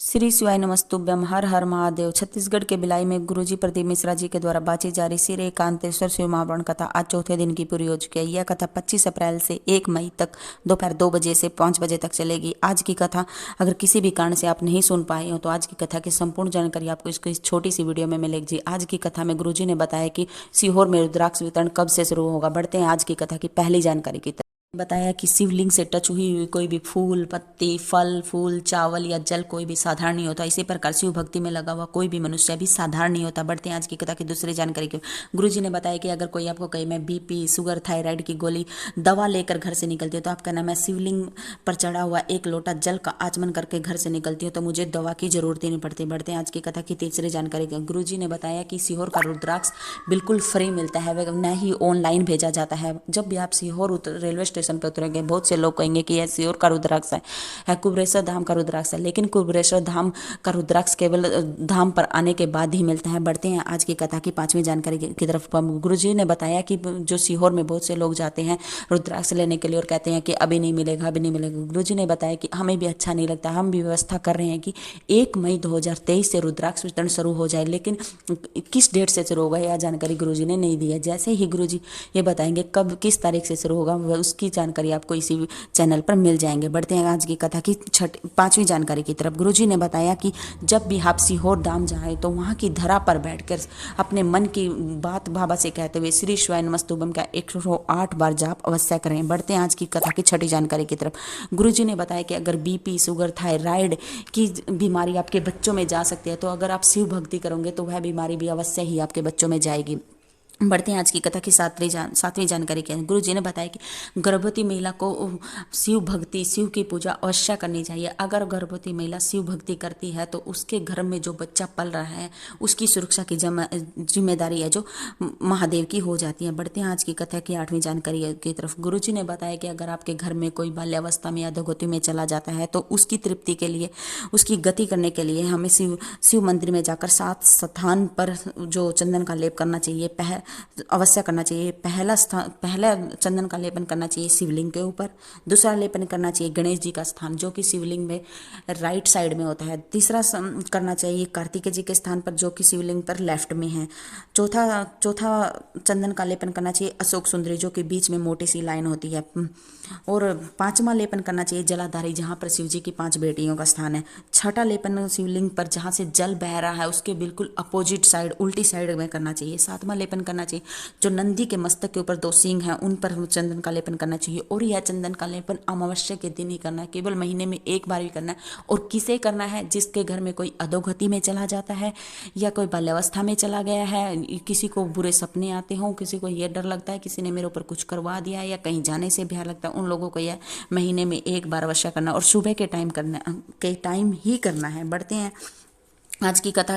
श्री शिवाय नमस्तुभ्यम। हर हर महादेव। छत्तीसगढ़ के भिलाई में गुरुजी प्रदीप मिश्रा जी के द्वारा बाची जा रही श्री एकांतेश्वर शिव महापुराण कथा आज चौथे दिन की पूरी हो चुकी है। यह कथा 25 अप्रैल से 1 मई तक दोपहर 2 बजे से 5 बजे तक चलेगी। आज की कथा अगर किसी भी कारण से आप नहीं सुन पाए हो तो आज की कथा की संपूर्ण जानकारी आपको इस छोटी सी वीडियो में मिलेगी। आज की कथा में गुरुजी ने बताया कि सीहोर में रुद्राक्ष वितरण कब से शुरू होगा। बढ़ते हैं आज की कथा की पहली जानकारी की तरफ। बताया कि शिवलिंग से टच हुई कोई भी फूल, पत्ती, फल, फूल, चावल या जल कोई भी साधारण नहीं होता। इसी प्रकार शिव भक्ति में लगा हुआ कोई भी मनुष्य भी साधारण नहीं होता। बढ़ते हैं आज की कथा की दूसरी जानकारी की। गुरुजी ने बताया कि अगर कोई आपको कहे मैं बीपी, शुगर, थायराइड की गोली दवा लेकर घर से निकलती हूँ तो आप कहना मैं शिवलिंग पर चढ़ा हुआ एक लोटा जल का आचमन करके घर से निकलती हूँ तो मुझे दवा की जरूरत ही नहीं पड़ती। बढ़ते हैं आज की कथा की तीसरी जानकारी की। गुरुजी ने बताया कि सीहोर का रुद्राक्ष बिल्कुल फ्री मिलता है, न ही ऑनलाइन भेजा जाता है। जब भी आप सीहोर रेलवे स्टेशन पर उतरेंगे बहुत से लोग कहेंगे कि यह सीहोर का रुद्राक्ष है, कुबरेश्वर धाम का रुद्राक्ष है, लेकिन कुबरेश्वर धाम का रुद्राक्ष केवल धाम पर आने के बाद ही मिलता है। बढ़ते हैं आज की कथा की पांचवी जानकारी की तरफ। गुरुजी ने बताया कि जो सीहोर में बहुत से लोग जाते हैं रुद्राक्ष लेने के लिए और कहते हैं कि अभी नहीं मिलेगा, अभी नहीं मिलेगा। गुरुजी ने बताया कि हमें भी अच्छा नहीं लगता, हम भी व्यवस्था कर रहे हैं कि 1 मई 2023 से रुद्राक्ष वितरण शुरू हो जाए, लेकिन किस डेट से शुरू होगा यह जानकारी गुरुजी ने नहीं दी है। जैसे ही गुरुजी ये बताएंगे कब किस तारीख से शुरू होगा उसकी जानकारी आपको इसी चैनल पर मिल जाएंगे। बढ़ते हैं आज की कथा की पांचवी जानकारी की तरफ। गुरुजी ने बताया कि जब भी आप सीहोर धाम जाए तो वहां की धरा पर बैठकर अपने मन की बात बाबा से कहते हुए श्री शिवाय नमस्तुभ्यम का 108 बार जाप अवश्य करें। बढ़ते हैं आज की कथा की छठी जानकारी की तरफ। गुरुजी ने बताया कि अगर बीपी, शुगर, थायराइड की बीमारी आपके बच्चों में जा सकती है तो अगर आप शिव भक्ति करोगे तो वह बीमारी भी अवश्य ही आपके बच्चों में जाएगी। बढ़ते हैं आज की कथा की सातवीं जानकारी क्या है। गुरु जी ने बताया कि गर्भवती महिला को शिव भक्ति, शिव की पूजा अवश्य करनी चाहिए। अगर गर्भवती महिला शिव भक्ति करती है तो उसके घर में जो बच्चा पल रहा है उसकी सुरक्षा की जिम्मेदारी है जो महादेव की हो जाती है। बढ़ते हैं आज की कथा की 8वीं जानकारी की तरफ। गुरु जी ने बताया कि अगर आपके घर में कोई बाल्यावस्था में या अधोगति में चला जाता है तो उसकी तृप्ति के लिए, उसकी गति करने के लिए हमें शिव मंदिर में जाकर 7 स्थान पर जो चंदन का लेप करना चाहिए अवश्य करना चाहिए। पहला चंदन का लेपन करना चाहिए शिवलिंग के ऊपर। दूसरा लेपन करना चाहिए गणेश जी का स्थान जो कि शिवलिंग में राइट साइड में होता है। तीसरा करना चाहिए कार्तिकेय जी के स्थान पर जो कि शिवलिंग पर लेफ्ट में है। चौथा चंदन का लेपन करना चाहिए अशोक सुंदरी जो कि बीच में मोटी सी लाइन होती है। और 5वां लेपन करना चाहिए जलाधारी जहाँ पर शिव जी की 5 बेटियों का स्थान है। 6ठा लेपन शिवलिंग पर जहाँ से जल बह रहा है उसके बिल्कुल अपोजिट साइड, उल्टी साइड में करना चाहिए। 7वां लेपन करना चाहिए जो नंदी के मस्तक के ऊपर 2 सींग हैं उन पर चंदन का लेपन करना चाहिए। और यह चंदन का लेपन अमावस्या के दिन ही करना है, केवल महीने में 1 बार ही करना है। और किसे करना है? जिसके घर में कोई अधोगति में चला जाता है या कोई बाल्यावस्था में चला गया है, किसी को बुरे सपने आते हों, किसी को यह डर लगता है किसी ने मेरे ऊपर कुछ करवा दिया है या कहीं जाने से भय लगता है, उन लोगों को यह महीने में 1 बार अवश्य करना और सुबह के टाइम ही करना है। बढ़ते हैं आज की कथा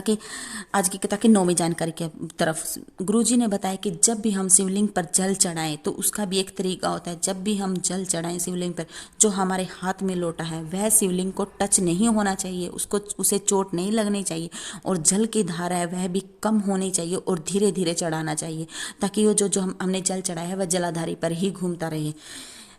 की 9वीं जानकारी की तरफ। गुरुजी ने बताया कि जब भी हम शिवलिंग पर जल चढ़ाएं तो उसका भी एक तरीका होता है। जब भी हम जल चढ़ाएं शिवलिंग पर, जो हमारे हाथ में लोटा है वह शिवलिंग को टच नहीं होना चाहिए, उसे चोट नहीं लगनी चाहिए और जल की धारा है वह भी कम होनी चाहिए और धीरे धीरे चढ़ाना चाहिए ताकि वो जो हमने जल चढ़ाया है वह जलाधारी पर ही घूमता रहे।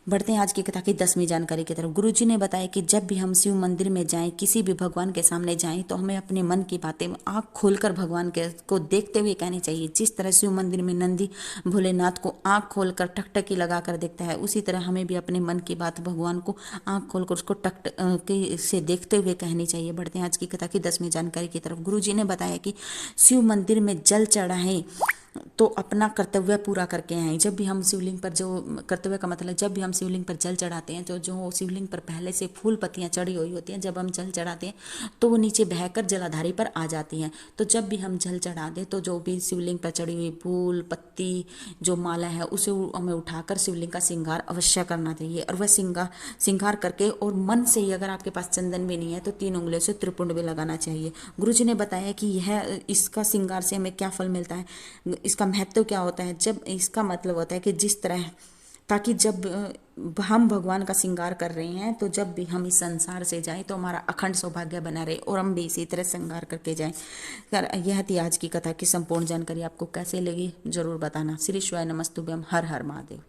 बढ़ते हैं आज की कथा की 10वीं जानकारी की तरफ। गुरुजी ने बताया कि जब भी हम शिव मंदिर में जाएं, किसी भी भगवान के सामने जाएं तो हमें अपने मन की बातें आंख खोलकर भगवान को देखते हुए कहनी चाहिए। जिस तरह शिव मंदिर में नंदी भोलेनाथ को आंख खोलकर टकटकी लगाकर देखता है, उसी तरह हमें भी अपने मन की बात भगवान को आंख खोलकर उसको टकटकी से देखते हुए कहनी चाहिए। बढ़ते हैं आज की कथा की 10वीं जानकारी की तरफ। गुरुजी ने बताया कि शिव मंदिर में जल चढ़ाएं तो अपना कर्तव्य पूरा करके आए। जब भी हम शिवलिंग पर, जो कर्तव्य का मतलब जब भी हम शिवलिंग पर जल चढ़ाते हैं तो जो शिवलिंग पर पहले से फूल पत्तियां चढ़ी हुई होती हैं, जब हम जल चढ़ाते हैं तो वो नीचे बहकर जलाधारी पर आ जाती हैं। तो जब भी हम जल चढ़ा दें तो जो भी शिवलिंग पर चढ़ी हुई फूल पत्ती जो माला है उसे हमें उठाकर शिवलिंग का श्रृंगार अवश्य करना चाहिए। और वह श्रृंगार करके और मन से ही, अगर आपके पास चंदन भी नहीं है तो 3 उंगलियों से त्रिपुंड भी लगाना चाहिए। गुरुजी ने बताया कि यह इसका श्रृंगार से हमें क्या फल मिलता है, इसका महत्व क्या होता है। जब इसका मतलब होता है कि जिस तरह, ताकि जब हम भगवान का श्रृंगार कर रहे हैं तो जब भी हम इस संसार से जाएं तो हमारा अखंड सौभाग्य बना रहे और हम भी इसी तरह श्रृंगार करके जाएं। यह थी आज की कथा की संपूर्ण जानकारी। आपको कैसे लगी जरूर बताना। श्री शिवाय नमस्तुभ्यम। हर हर महादेव।